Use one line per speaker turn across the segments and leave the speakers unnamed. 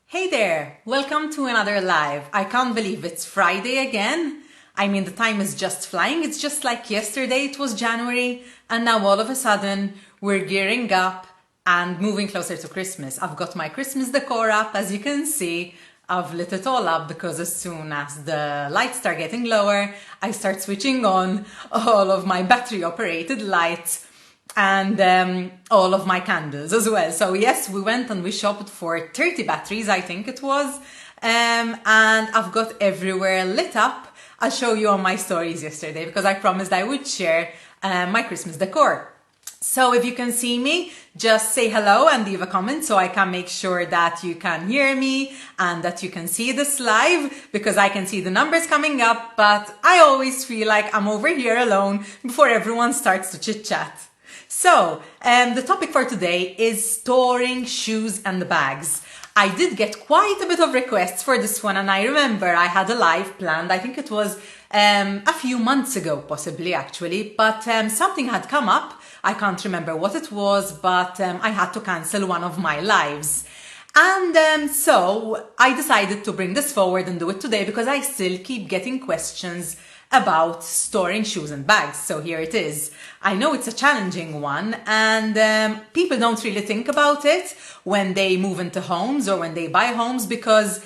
Hey there! Welcome to another live. I can't believe it's Friday again. I mean, the time is just flying. It's just like yesterday it was January, and now all of a sudden we're gearing up and moving closer to Christmas. I've got my Christmas decor up, as you can see. I've lit it all up because as soon as the lights start getting lower, I start switching on all of my battery operated lights and all of my candles as well. So yes, we went and we shopped for 30 batteries, I think it was, and I've got everywhere lit up. I'll show you on my stories yesterday because I promised I would share my Christmas decor. So if you can see me, just say hello and leave a comment so I can make sure that you can hear me and that you can see this live, because I can see the numbers coming up, but I always feel like I'm over here alone before everyone starts to chit chat. So, the topic for today is storing shoes and bags. I did get quite a bit of requests for this one, and I remember I had a live planned, I think it was a few months ago, possibly actually, but something had come up. I can't remember what it was, but I had to cancel one of my lives. And so I decided to bring this forward and do it today because I still keep getting questions about storing shoes and bags. So here it is. I know it's a challenging one, and people don't really think about it when they move into homes or when they buy homes, because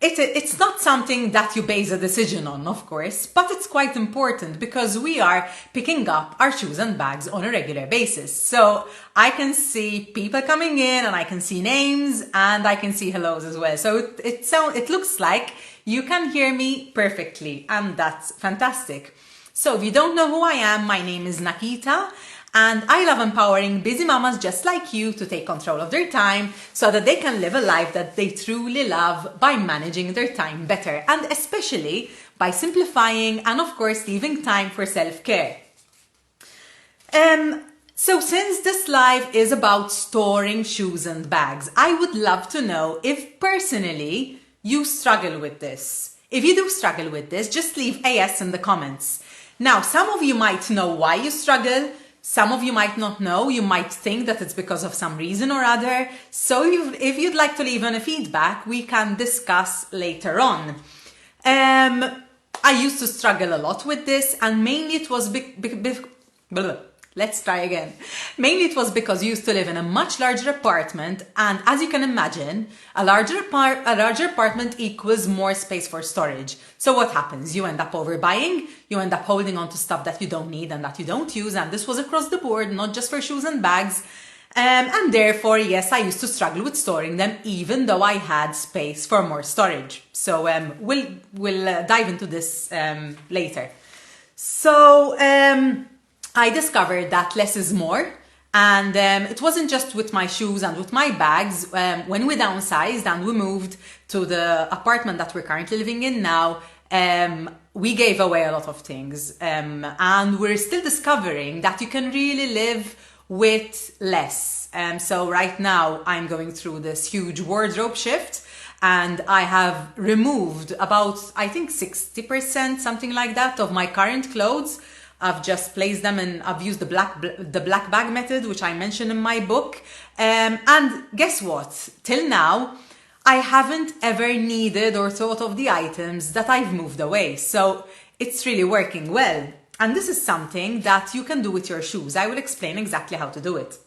it's not something that you base a decision on, of course, but it's quite important because we are picking up our shoes and bags on a regular basis. So I can see people coming in and I can see names and I can see hellos as well. So it looks like you can hear me perfectly, and that's fantastic. So if you don't know who I am, my name is Nakita, and I love empowering busy mamas just like you to take control of their time so that they can live a life that they truly love by managing their time better, and especially by simplifying and of course leaving time for self-care. So since this live is about storing shoes and bags, I would love to know if personally you struggle with this. If you do struggle with this, just leave a yes in the comments. Now, some of you might know why you struggle. Some of you might not know. You might think that it's because of some reason or other. So if you'd like to leave a feedback, we can discuss later on. I used to struggle a lot with this, and mainly it was Let's try again. Mainly it was because you used to live in a much larger apartment, and as you can imagine, a larger apartment equals more space for storage. So what happens? You end up overbuying, you end up holding on to stuff that you don't need and that you don't use, and this was across the board, not just for shoes and bags. And therefore, yes, I used to struggle with storing them, even though I had space for more storage. So we'll dive into this later. So I discovered that less is more, and it wasn't just with my shoes and with my bags. When we downsized and we moved to the apartment that we're currently living in now, we gave away a lot of things, and we're still discovering that you can really live with less. So right now I'm going through this huge wardrobe shift, and I have removed about, I think 60%, something like that, of my current clothes. I've just placed them in, I've used the black bag method, which I mentioned in my book. And guess what? Till now, I haven't ever needed or thought of the items that I've moved away. So it's really working well. And this is something that you can do with your shoes. I will explain exactly how to do it.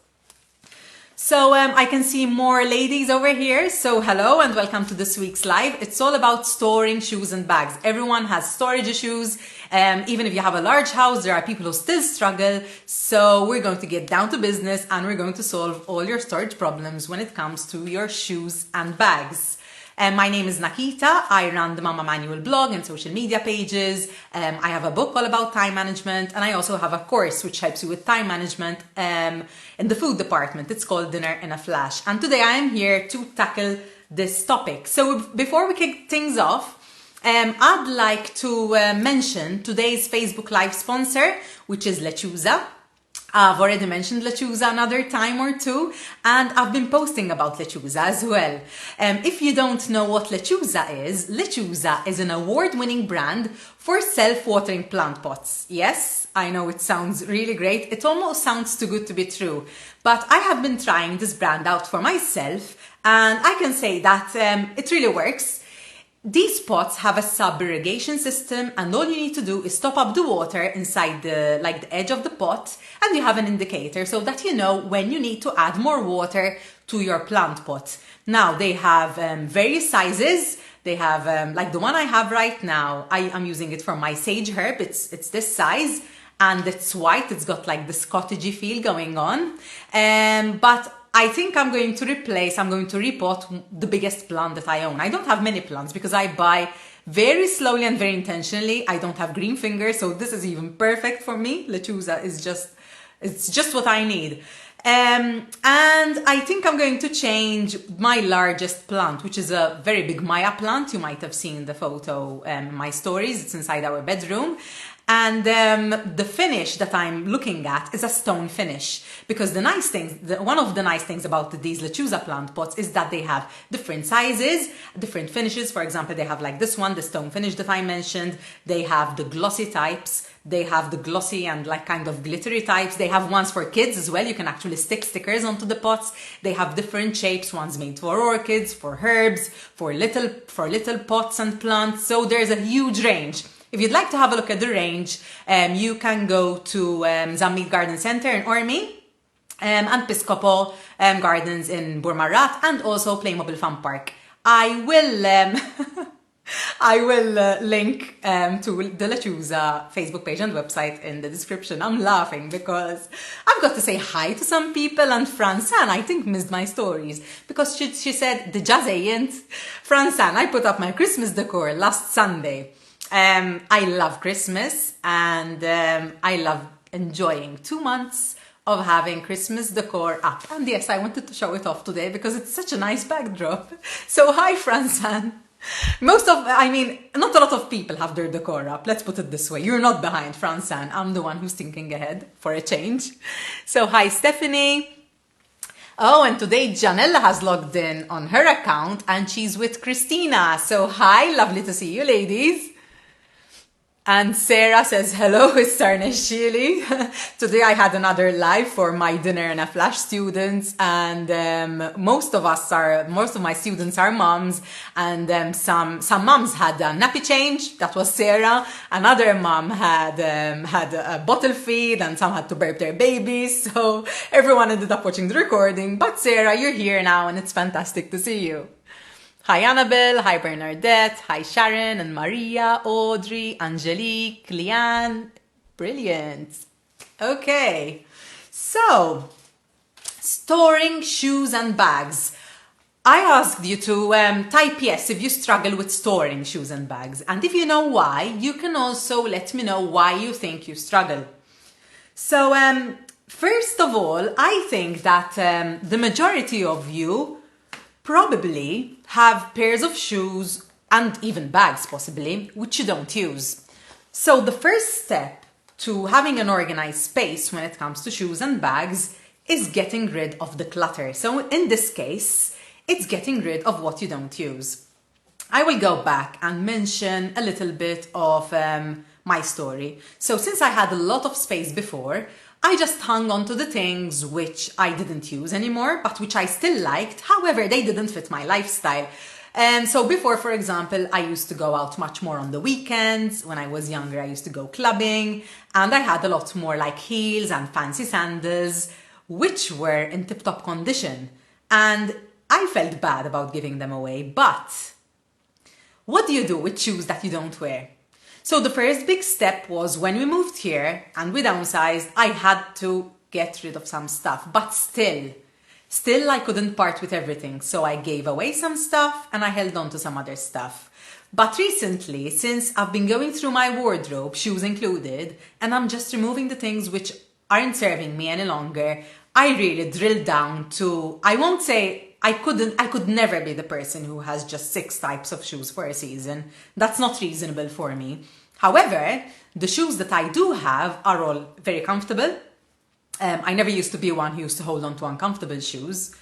So I can see more ladies over here. So hello and welcome to this week's live. It's all about storing shoes and bags. Everyone has storage issues. Even if you have a large house, there are people who still struggle. So we're going to get down to business and we're going to solve all your storage problems when it comes to your shoes and bags. My name is Nakita. I run the Mama Manual blog and social media pages. I have a book all about time management, and I also have a course which helps you with time management in the food department. It's called Dinner in a Flash. And today I am here to tackle this topic. So before we kick things off, I'd like to mention today's Facebook Live sponsor, which is Lechuza. I've already mentioned Lechuza another time or two, and I've been posting about Lechuza as well. If you don't know what Lechuza is an award-winning brand for self-watering plant pots. Yes, I know it sounds really great. It almost sounds too good to be true, but I have been trying this brand out for myself, And I can say that it really works. These pots have a sub-irrigation system, and all you need to do is top up the water inside the edge of the pot, and you have an indicator so that you know when you need to add more water to your plant pot. Now they have various sizes. They have like the one I have right now. I'm using it for my sage herb. It's this size, and it's white. It's got like this cottagey feel going on. But I think I'm going to repot the biggest plant that I own. I don't have many plants because I buy very slowly and very intentionally. I don't have green fingers, so this is even perfect for me. Lechuza is just what I need. And I think I'm going to change my largest plant, which is a very big Maya plant. You might have seen the photo in my stories. It's inside our bedroom. And the finish that I'm looking at is a stone finish, because one of the nice things about these Lechuza plant pots is that they have different sizes, different finishes. For example, they have like this one, the stone finish that I mentioned. They have the glossy types. They have the glossy and like kind of glittery types. They have ones for kids as well. You can actually stick stickers onto the pots. They have different shapes. One's made for orchids, for herbs, for little pots and plants. So there's a huge range. If you'd like to have a look at the range, you can go to Zammit Garden Centre in Ormi, and Piscopo Gardens in Bourmarat, and also Playmobil Fun Park. I will link to the Lechuza Facebook page and website in the description. I'm laughing because I've got to say hi to some people, and Fransan, I think, missed my stories because she said, the jazayent. Fransan, I put up my Christmas decor last Sunday. I love Christmas, and I love enjoying 2 months of having Christmas decor up. And yes, I wanted to show it off today because it's such a nice backdrop. So hi, Fransan. Not a lot of people have their decor up. Let's put it this way. You're not behind, Fransan. I'm the one who's thinking ahead for a change. So hi, Stephanie. Oh, and today Janella has logged in on her account and she's with Christina. So hi, lovely to see you, ladies. And Sarah says, hello, it's Sarneshili. Today I had another live for my dinner and a flash students, and most of my students are moms, and some moms had a nappy change. That was Sarah. Another mom had a bottle feed, and some had to burp their babies. So everyone ended up watching the recording. But Sarah, you're here now, and it's fantastic to see you. Hi Annabelle, hi Bernadette, hi Sharon and Maria, Audrey, Angelique, Leanne. Brilliant. Okay, so storing shoes and bags. I asked you to type yes if you struggle with storing shoes and bags. And if you know why, you can also let me know why you think you struggle. So first of all, I think that the majority of you probably have pairs of shoes and even bags possibly, which you don't use. So the first step to having an organized space when it comes to shoes and bags is getting rid of the clutter. So in this case, it's getting rid of what you don't use. I will go back and mention a little bit of my story. So since I had a lot of space before, I just hung on to the things which I didn't use anymore, but which I still liked. However, they didn't fit my lifestyle. And so before, for example, I used to go out much more on the weekends. When I was younger, I used to go clubbing, and I had a lot more like heels and fancy sandals, which were in tip-top condition. And I felt bad about giving them away. But what do you do with shoes that you don't wear? So the first big step was when we moved here and we downsized, I had to get rid of some stuff, but still I couldn't part with everything. So I gave away some stuff and I held on to some other stuff. But recently, since I've been going through my wardrobe, shoes included, and I'm just removing the things which aren't serving me any longer, I really drilled down to, I won't say I could never be the person who has just 6 types of shoes for a season. That's not reasonable for me. However, the shoes that I do have are all very comfortable. I never used to be one who used to hold on to uncomfortable shoes.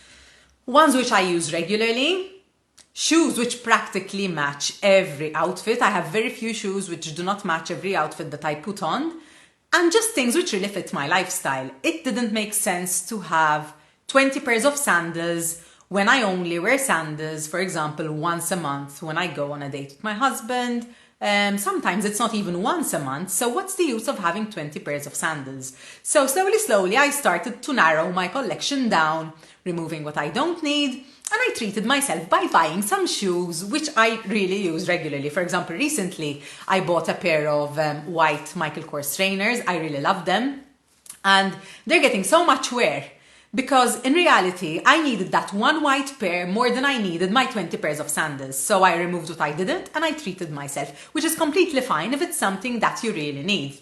Ones which I use regularly. Shoes which practically match every outfit. I have very few shoes which do not match every outfit that I put on. And just things which really fit my lifestyle. It didn't make sense to have 20 pairs of sandals when I only wear sandals, for example, once a month when I go on a date with my husband. Sometimes it's not even once a month, so what's the use of having 20 pairs of sandals? So slowly, I started to narrow my collection down, removing what I don't need, and I treated myself by buying some shoes, which I really use regularly. For example, recently I bought a pair of white Michael Kors trainers. I really love them, and they're getting so much wear. Because in reality, I needed that one white pair more than I needed my 20 pairs of sandals. So I removed what I didn't and I treated myself, which is completely fine if it's something that you really need.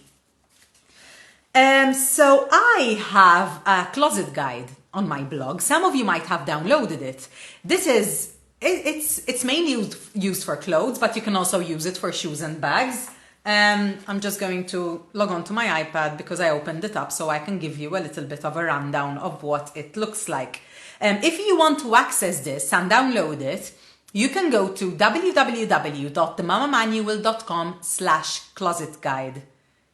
So I have a closet guide on my blog. Some of you might have downloaded it. It's mainly used for clothes, but you can also use it for shoes and bags. I'm just going to log on to my iPad because I opened it up so I can give you a little bit of a rundown of what it looks like. If you want to access this and download it, you can go to www.themamamanual.com/closet guide.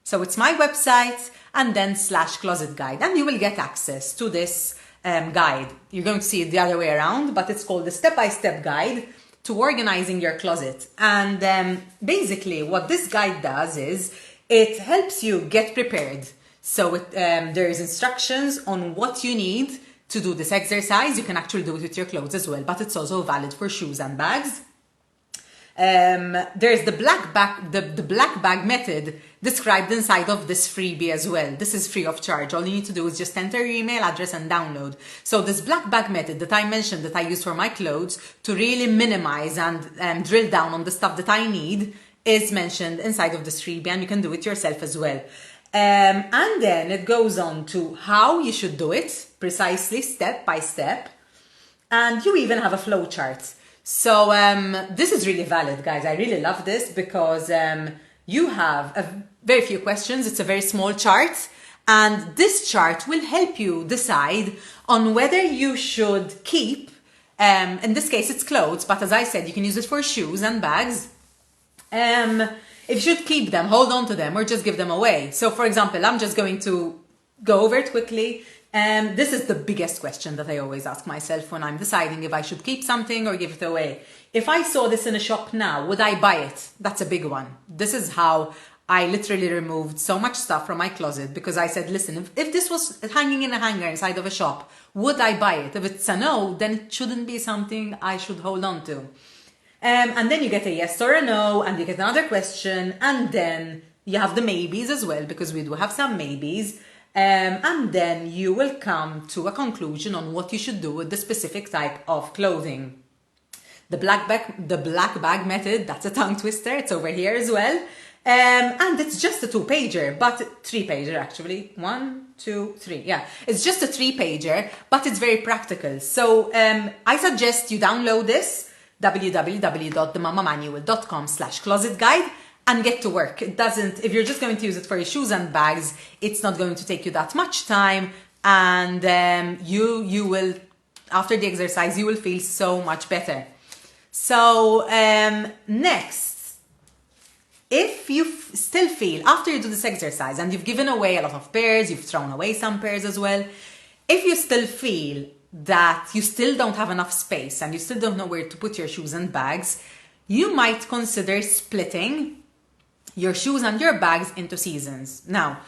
So it's my website and then /closet guide, and you will get access to this guide. You're going to see it the other way around, but it's called the step-by-step guide to organizing your closet. And basically what this guide does is it helps you get prepared. So there's instructions on what you need to do this exercise. You can actually do it with your clothes as well, but it's also valid for shoes and bags. There's the black bag method described inside of this freebie as well. This is free of charge. All you need to do is just enter your email address and download. So this black bag method that I mentioned that I use for my clothes to really minimize and drill down on the stuff that I need is mentioned inside of this freebie, and you can do it yourself as well. And then it goes on to how you should do it precisely, step by step. And you even have a flow chart. So this is really valid, guys. I really love this because you have very few questions. It's a very small chart, and this chart will help you decide on whether you should keep, in this case it's clothes, but as I said, you can use it for shoes and bags. If you should keep them, hold on to them, or just give them away. So for example, I'm just going to go over it quickly. This is the biggest question that I always ask myself when I'm deciding if I should keep something or give it away. If I saw this in a shop now, would I buy it? That's a big one. This is how I literally removed so much stuff from my closet, because I said, listen, if this was hanging in a hanger inside of a shop, would I buy it? If it's a no, then it shouldn't be something I should hold on to. And then you get a yes or a no, and you get another question, and then you have the maybes as well, because we do have some maybes. And then you will come to a conclusion on what you should do with the specific type of clothing. The black bag method, that's a tongue twister. It's over here as well. And it's just a 2-pager, but 3-pager actually. 1, 2, 3. Yeah, it's just a 3-pager, but it's very practical. So I suggest you download this, www.themamamanual.com/closet guide. And get to work. It doesn't, if you're just going to use it for your shoes and bags, it's not going to take you that much time, and you will, after the exercise, you will feel so much better. So next, if you still feel, after you do this exercise and you've given away a lot of pairs, you've thrown away some pairs as well, if you still feel that you still don't have enough space and you still don't know where to put your shoes and bags, you might consider splitting your shoes and your bags into seasons. Now,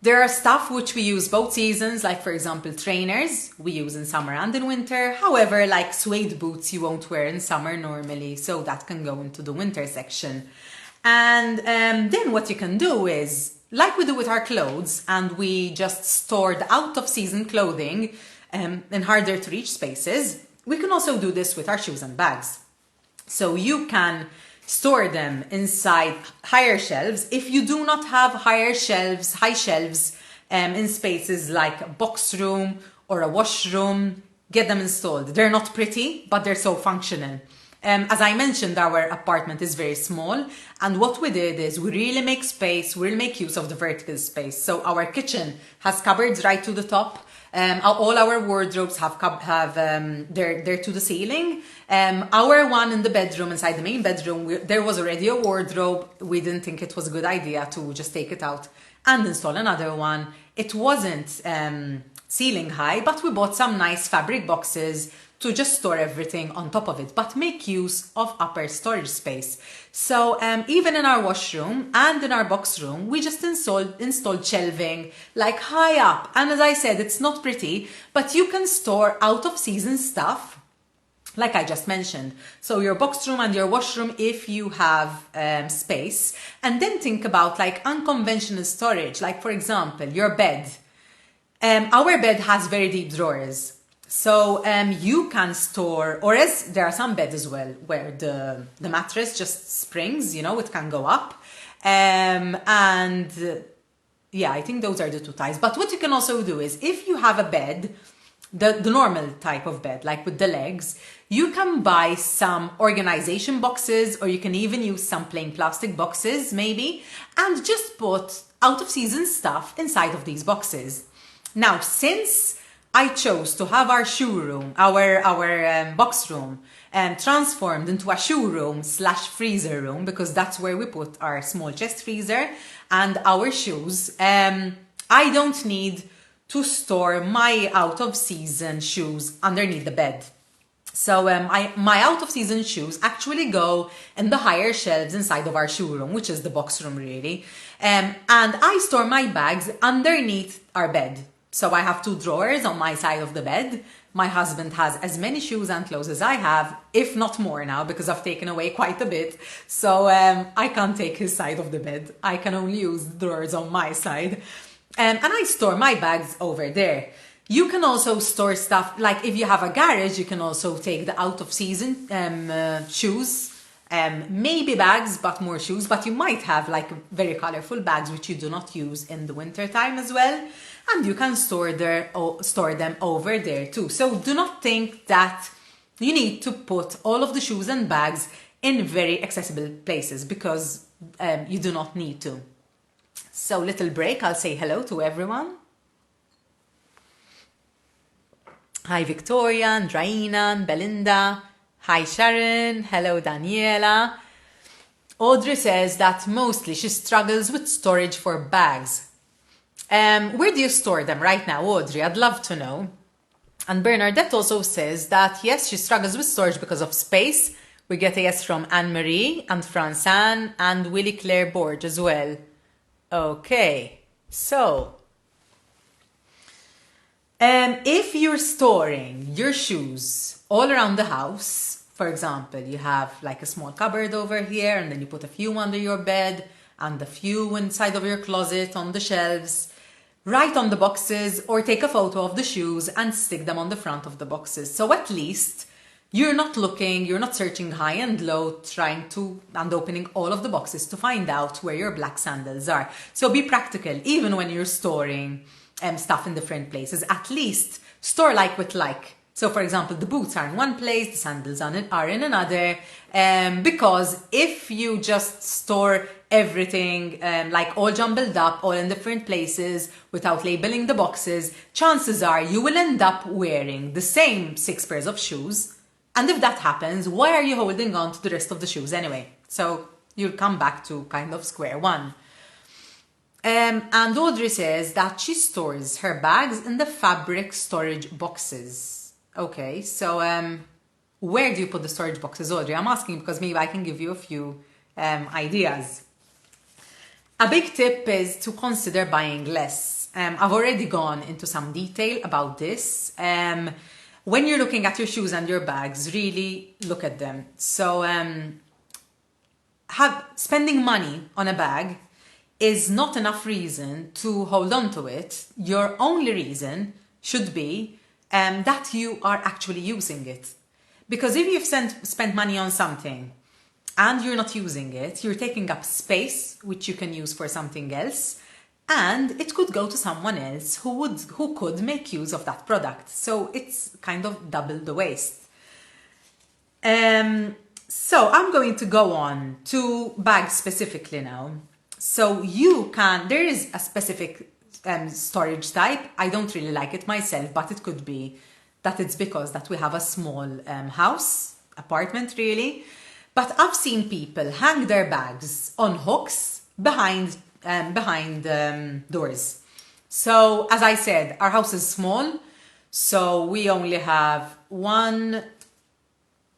there are stuff which we use both seasons, like for example trainers we use in summer and in winter. However, like suede boots you won't wear in summer normally, so that can go into the winter section. And then what you can do is, like we do with our clothes, and we just store the out of season clothing in harder to reach spaces, we can also do this with our shoes and bags. So you can store them inside higher shelves. If you do not have high shelves in spaces like a box room or a washroom, get them installed. They're not pretty, but they're so functional. As I mentioned, our apartment is very small, and what we did is we really make space, we really make use of the vertical space. So our kitchen has cupboards right to the top. All our wardrobes they're to the ceiling. Our one in the bedroom, inside the main bedroom, there was already a wardrobe. We didn't think it was a good idea to just take it out and install another one. It wasn't ceiling high, but we bought some nice fabric boxes to just store everything on top of it, but make use of upper storage space. So even in our washroom and in our box room, we just installed shelving like high up. And as I said, it's not pretty, but you can store out of season stuff like I just mentioned. So your box room and your washroom, if you have space, and then think about like unconventional storage, like for example, your bed. Our bed has very deep drawers. So you can store, or as there are some beds as well, where the mattress just springs, you know, it can go up. Yeah, I think those are the two types. But what you can also do is if you have a bed, the normal type of bed, like with the legs, you can buy some organization boxes, or you can even use some plain plastic boxes maybe, and just put out of season stuff inside of these boxes. Now, since I chose to have our shoe room, our box room, transformed into a shoe room / freezer room, because that's where we put our small chest freezer and our shoes, I don't need to store my out of season shoes underneath the bed. So my out of season shoes actually go in the higher shelves inside of our shoe room, which is the box room really. And I store my bags underneath our bed. So I have 2 drawers on my side of the bed. My husband has as many shoes and clothes as I have, if not more now, because I've taken away quite a bit. So I can't take his side of the bed. I can only use the drawers on my side. And I store my bags over there. You can also store stuff, like if you have a garage, you can also take the out of season shoes, maybe bags, but more shoes. But you might have like very colorful bags, which you do not use in the winter time as well. And you can store them over there too. So do not think that you need to put all of the shoes and bags in very accessible places, because you do not need to. So little break, I'll say hello to everyone. Hi Victoria, and Raina, and Belinda. Hi Sharon, hello Daniela. Audrey says that mostly she struggles with storage for bags. Where do you store them right now, Audrey? I'd love to know. And Bernadette also says that yes, she struggles with storage because of space. We get a yes from Anne-Marie and Francine and Willie Claire Borge as well. Okay, so if you're storing your shoes all around the house, for example, you have like a small cupboard over here, and then you put a few under your bed and a few inside of your closet on the shelves, write on the boxes or take a photo of the shoes and stick them on the front of the boxes. So at least you're not searching high and low, and opening all of the boxes to find out where your black sandals are. So be practical, even when you're storing stuff in different places. At least store like with like. So for example, the boots are in one place, the sandals are in another, because if you just store everything like all jumbled up, all in different places without labeling the boxes, chances are you will end up wearing the same 6 pairs of shoes. And if that happens, why are you holding on to the rest of the shoes anyway? So you'll come back to kind of square one. And Audrey says that she stores her bags in the fabric storage boxes. Okay, so where do you put the storage boxes, Audrey? I'm asking because maybe I can give you a few ideas. A big tip is to consider buying less. I've already gone into some detail about this. When you're looking at your shoes and your bags, really look at them. So spending money on a bag is not enough reason to hold on to it. Your only reason should be that you are actually using it. Because if you've spent money on something and you're not using it, you're taking up space, which you can use for something else, and it could go to someone else who could make use of that product. So it's kind of double the waste. So I'm going to go on to bags specifically now. So there is a specific storage type. I don't really like it myself, but it could be that it's because that we have a small apartment really. But I've seen people hang their bags on hooks behind doors. So as I said, our house is small, So we only have one,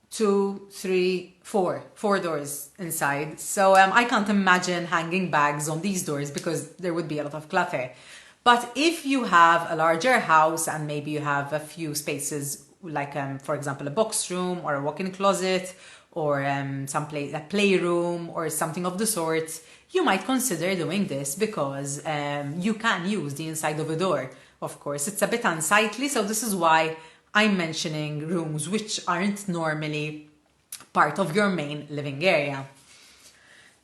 two, three, four doors inside. So I can't imagine hanging bags on these doors because there would be a lot of clutter. But if you have a larger house and maybe you have a few spaces like, for example, a box room or a walk-in closet or a playroom or something of the sort, you might consider doing this because you can use the inside of a door. Of course, it's a bit unsightly, so this is why I'm mentioning rooms which aren't normally part of your main living area.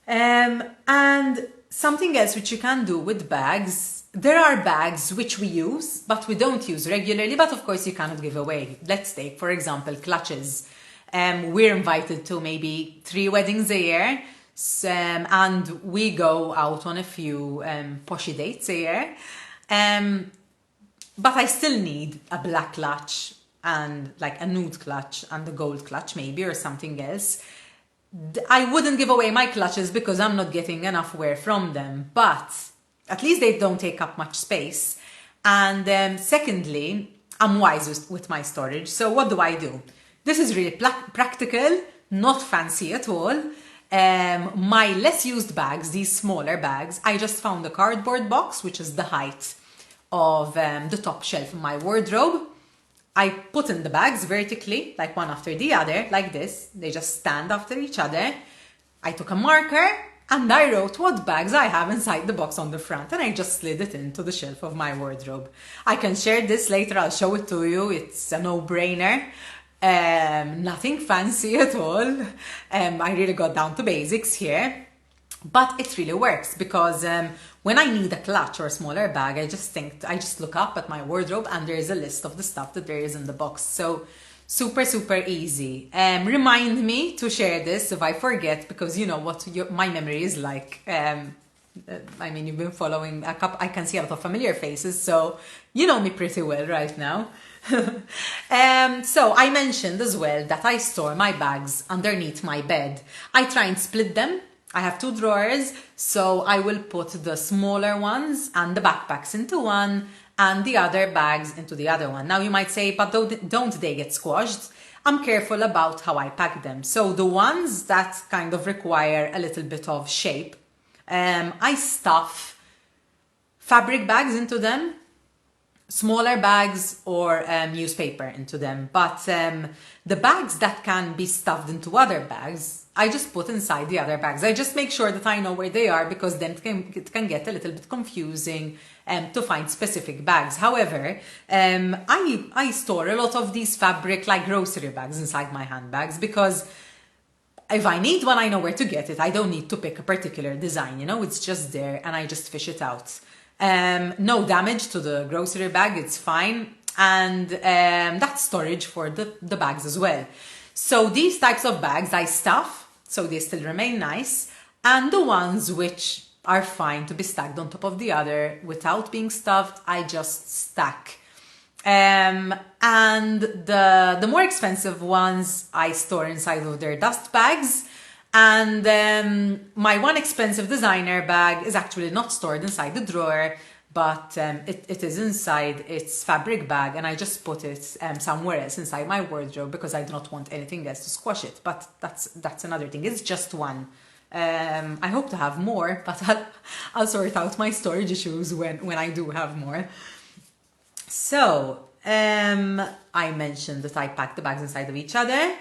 And something else which you can do with bags, there are bags which we use, but we don't use regularly, but of course you cannot give away. Let's take, for example, clutches. We're invited to maybe 3 weddings a year, and we go out on a few poshy dates a year. But I still need a black clutch and like a nude clutch and a gold clutch maybe or something else. I wouldn't give away my clutches because I'm not getting enough wear from them, but at least they don't take up much space. And secondly, I'm wise with my storage. So what do? This is really practical, not fancy at all. My less used bags, these smaller bags, I just found a cardboard box, which is the height of the top shelf of my wardrobe. I put in the bags vertically, like one after the other, like this. They just stand after each other. I took a marker and I wrote what bags I have inside the box on the front, and I just slid it into the shelf of my wardrobe. I can share this later, I'll show it to you. It's a no-brainer. Nothing fancy at all. I really got down to basics here. But it really works because when I need a clutch or a smaller bag, I just look up at my wardrobe and there is a list of the stuff that there is in the box. So super, super easy. Remind me to share this if I forget, because you know what my memory is like. I mean, you've been following I can see a lot of familiar faces, so you know me pretty well right now. So I mentioned as well that I store my bags underneath my bed. I try and split them. I have 2 drawers, so I will put the smaller ones and the backpacks into one and the other bags into the other one. Now you might say, but don't they get squashed? I'm careful about how I pack them. So the ones that kind of require a little bit of shape, I stuff fabric bags into them, smaller bags or newspaper into them. But the bags that can be stuffed into other bags, I just put inside the other bags. I just make sure that I know where they are, because then it can get a little bit confusing to find specific bags. However, I store a lot of these fabric like grocery bags inside my handbags, because if I need one, I know where to get it. I don't need to pick a particular design, you know, it's just there and I just fish it out. No damage to the grocery bag, it's fine. And that's storage for the bags as well. So these types of bags I stuff, so they still remain nice. And the ones which are fine to be stacked on top of the other without being stuffed, I just stack. And the more expensive ones I store inside of their dust bags. And my one expensive designer bag is actually not stored inside the drawer, but it is inside its fabric bag, and I just put it somewhere else inside my wardrobe because I do not want anything else to squash it. But that's another thing. It's just one. I hope to have more, but I'll sort out my storage issues when I do have more. So I mentioned that I pack the bags inside of each other.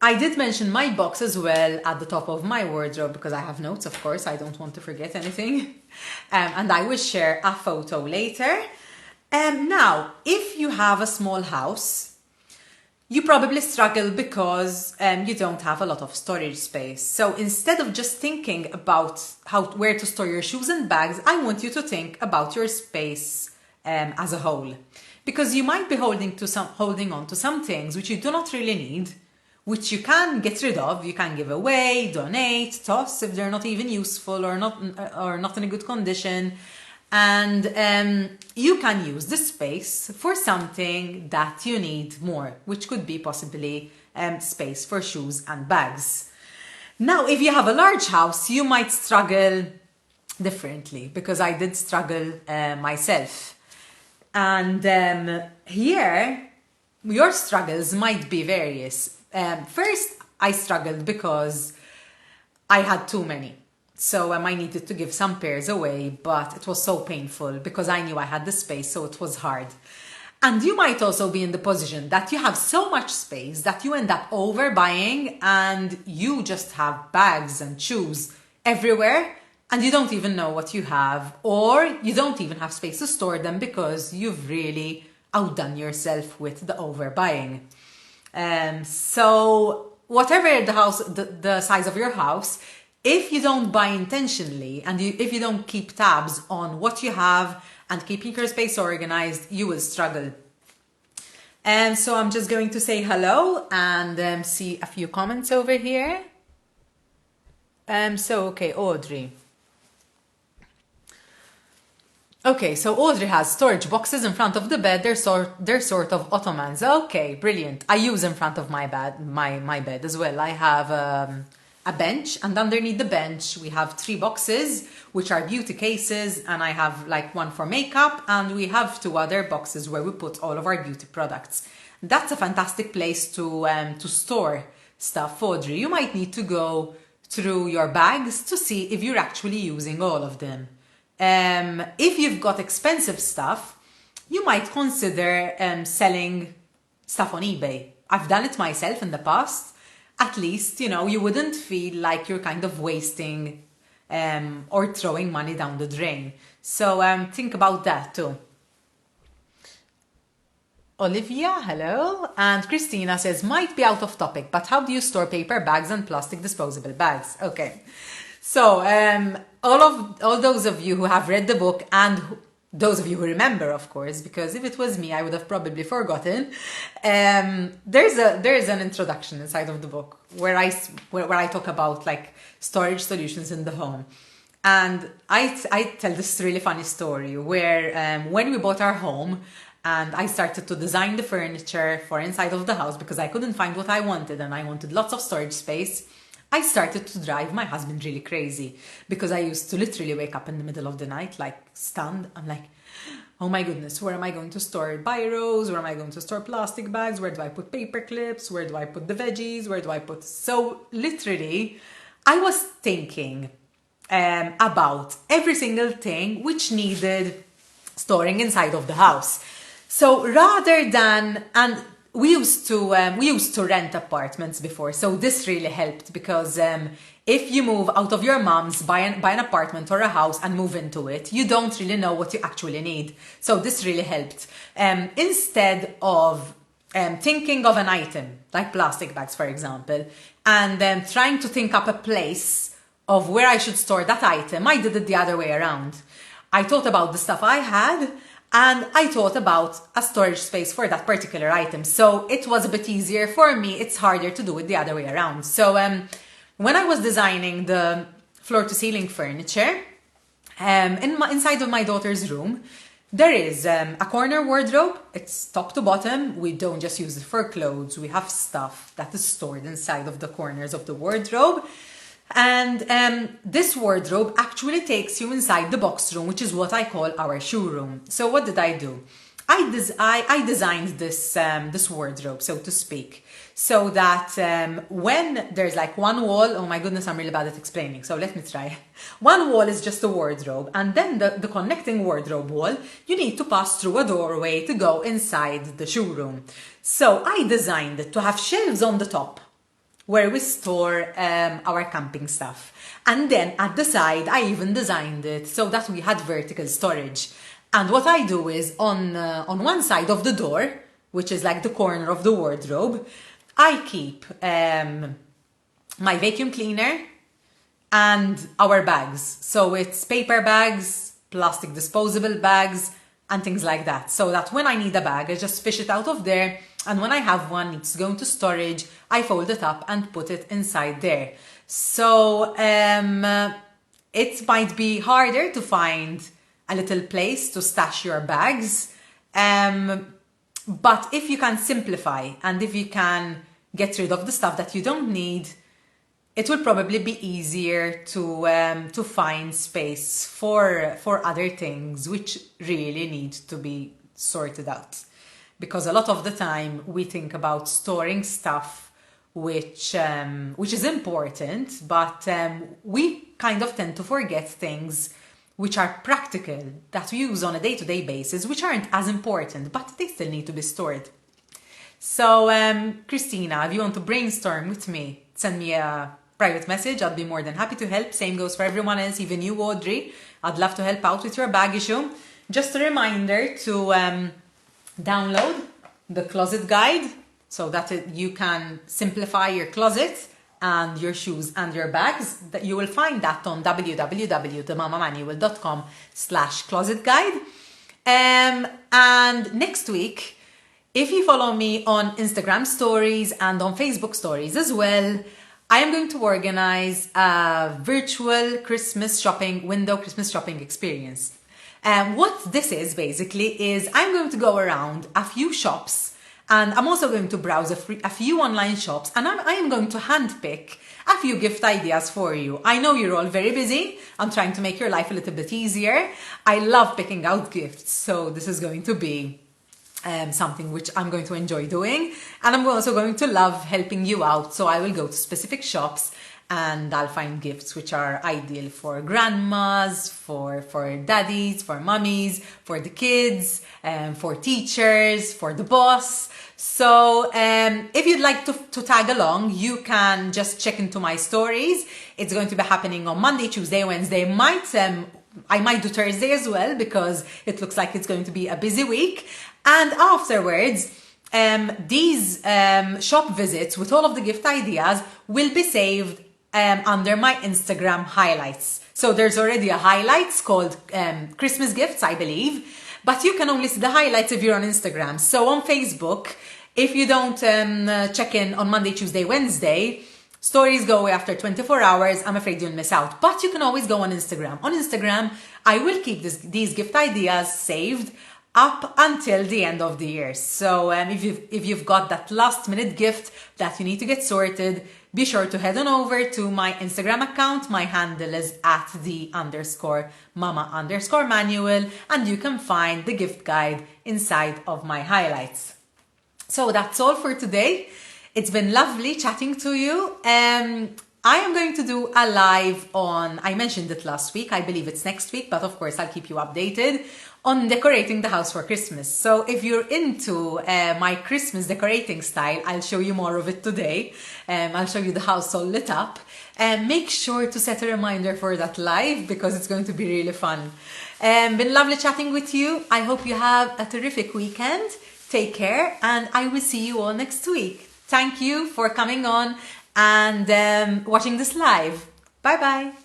I did mention my box as well at the top of my wardrobe because I have notes, of course. I don't want to forget anything. And I will share a photo later. Now, if you have a small house, you probably struggle because you don't have a lot of storage space. So instead of just thinking about where to store your shoes and bags, I want you to think about your space as a whole. Because you might be holding on to some things which you do not really need, which you can get rid of, you can give away, donate, toss if they're not even useful or not in a good condition. And you can use the space for something that you need more, which could be possibly space for shoes and bags. Now, if you have a large house, you might struggle differently, because I did struggle myself. And here, your struggles might be various. First, I struggled because I had too many. So I needed to give some pairs away, but it was so painful because I knew I had the space, so it was hard. And you might also be in the position that you have so much space that you end up overbuying and you just have bags and shoes everywhere and you don't even know what you have, or you don't even have space to store them because you've really outdone yourself with the overbuying. So whatever the size of your house, if you don't buy intentionally and if you don't keep tabs on what you have and keeping your space organized, you will struggle. And so I'm just going to say hello and see a few comments over here. Okay, Audrey. Okay, so Audrey has storage boxes in front of the bed. They're sort of ottomans. Okay, brilliant. I use in front of my bed, my bed as well. I have a bench, and underneath the bench we have 3 boxes which are beauty cases, and I have like one for makeup, and we have 2 other boxes where we put all of our beauty products. That's a fantastic place to store stuff. Audrey, you might need to go through your bags to see if you're actually using all of them. If you've got expensive stuff, you might consider selling stuff on eBay. I've done it myself in the past. At least, you know, you wouldn't feel like you're kind of wasting or throwing money down the drain. So think about that too. Olivia, hello. And Christina says, might be out of topic, but how do you store paper bags and plastic disposable bags? Okay. So all those of you who have read the book, and those of you who remember, of course, because if it was me, I would have probably forgotten. There's an introduction inside of the book where I talk about like storage solutions in the home, and I tell this really funny story where when we bought our home and I started to design the furniture for inside of the house because I couldn't find what I wanted and I wanted lots of storage space. I started to drive my husband really crazy because I used to literally wake up in the middle of the night, like stunned. I'm like, oh my goodness, where am I going to store biros? Where am I going to store plastic bags? Where do I put paper clips? Where do I put the veggies? Where do I put... So literally, I was thinking about every single thing which needed storing inside of the house. So rather than... and we used to rent apartments before, so this really helped because if you move out of your mom's, buy an apartment or a house and move into it, you don't really know what you actually need. So this really helped. Instead of thinking of an item like plastic bags, for example, and trying to think up a place of where I should store that item, I did it the other way around. I thought about the stuff I had, and I thought about a storage space for that particular item. So it was a bit easier for me. It's harder to do it the other way around. So when I was designing the floor-to-ceiling furniture, inside of my daughter's room, there is a corner wardrobe. It's top to bottom. We don't just use it for clothes. We have stuff that is stored inside of the corners of the wardrobe. And this wardrobe actually takes you inside the box room, which is what I call our shoe room. So what did I do? I designed this wardrobe, so to speak, so that when there's like one wall, oh my goodness, I'm really bad at explaining, so let me try. One wall is just a wardrobe, and then the connecting wardrobe wall, you need to pass through a doorway to go inside the shoe room. So I designed it to have shelves on the top, where we store our camping stuff. And then at the side, I even designed it so that we had vertical storage. And what I do is on one side of the door, which is like the corner of the wardrobe, I keep my vacuum cleaner and our bags. So it's paper bags, plastic disposable bags, and things like that. So that when I need a bag, I just fish it out of there. And when I have one, it's going to storage, I fold it up and put it inside there. So it might be harder to find a little place to stash your bags. But if you can simplify and if you can get rid of the stuff that you don't need, it will probably be easier to find space for other things which really need to be sorted out. Because a lot of the time we think about storing stuff which is important, but we kind of tend to forget things which are practical, that we use on a day-to-day basis, which aren't as important, but they still need to be stored. So, Christina, if you want to brainstorm with me, send me a private message. I'd be more than happy to help. Same goes for everyone else, even you, Audrey. I'd love to help out with your bag issue. Just a reminder to download the closet guide so that you can simplify your closet and your shoes and your bags. That you will find that on www.themamamanual.com/closet guide. And next week, if you follow me on Instagram stories and on Facebook stories as well, I am going to organize a virtual Christmas shopping experience. What this is basically is I'm going to go around a few shops, and I'm also going to browse a few online shops, and I am going to handpick a few gift ideas for you. I know you're all very busy. I'm trying to make your life a little bit easier. I love picking out gifts, so this is going to be something which I'm going to enjoy doing, and I'm also going to love helping you out. So I will go to specific shops and I'll find gifts which are ideal for grandmas, for daddies, for mummies, for the kids, for teachers, for the boss. So if you'd like to tag along, you can just check into my stories. It's going to be happening on Monday, Tuesday, Wednesday. I might do Thursday as well, because it looks like it's going to be a busy week. And afterwards, these shop visits with all of the gift ideas will be saved under my Instagram highlights. So there's already a highlights called Christmas gifts, I believe, but you can only see the highlights if you're on Instagram. So on Facebook, if you don't check in on Monday, Tuesday, Wednesday, stories go away after 24 hours. I'm afraid you'll miss out, but you can always go on Instagram. On Instagram, I will keep these gift ideas saved up until the end of the year. So if you've got that last minute gift that you need to get sorted, be sure to head on over to my Instagram account. My handle is @the_mama_manual, and you can find the gift guide inside of my highlights. So that's all for today. It's been lovely chatting to you. I am going to do a live I mentioned it last week, I believe it's next week, but of course I'll keep you updated on decorating the house for Christmas. So if you're into my Christmas decorating style, I'll show you more of it today. I'll show you the house all lit up. Make sure to set a reminder for that live, because it's going to be really fun. Been lovely chatting with you. I hope you have a terrific weekend. Take care, and I will see you all next week. Thank you for coming on and watching this live. Bye bye.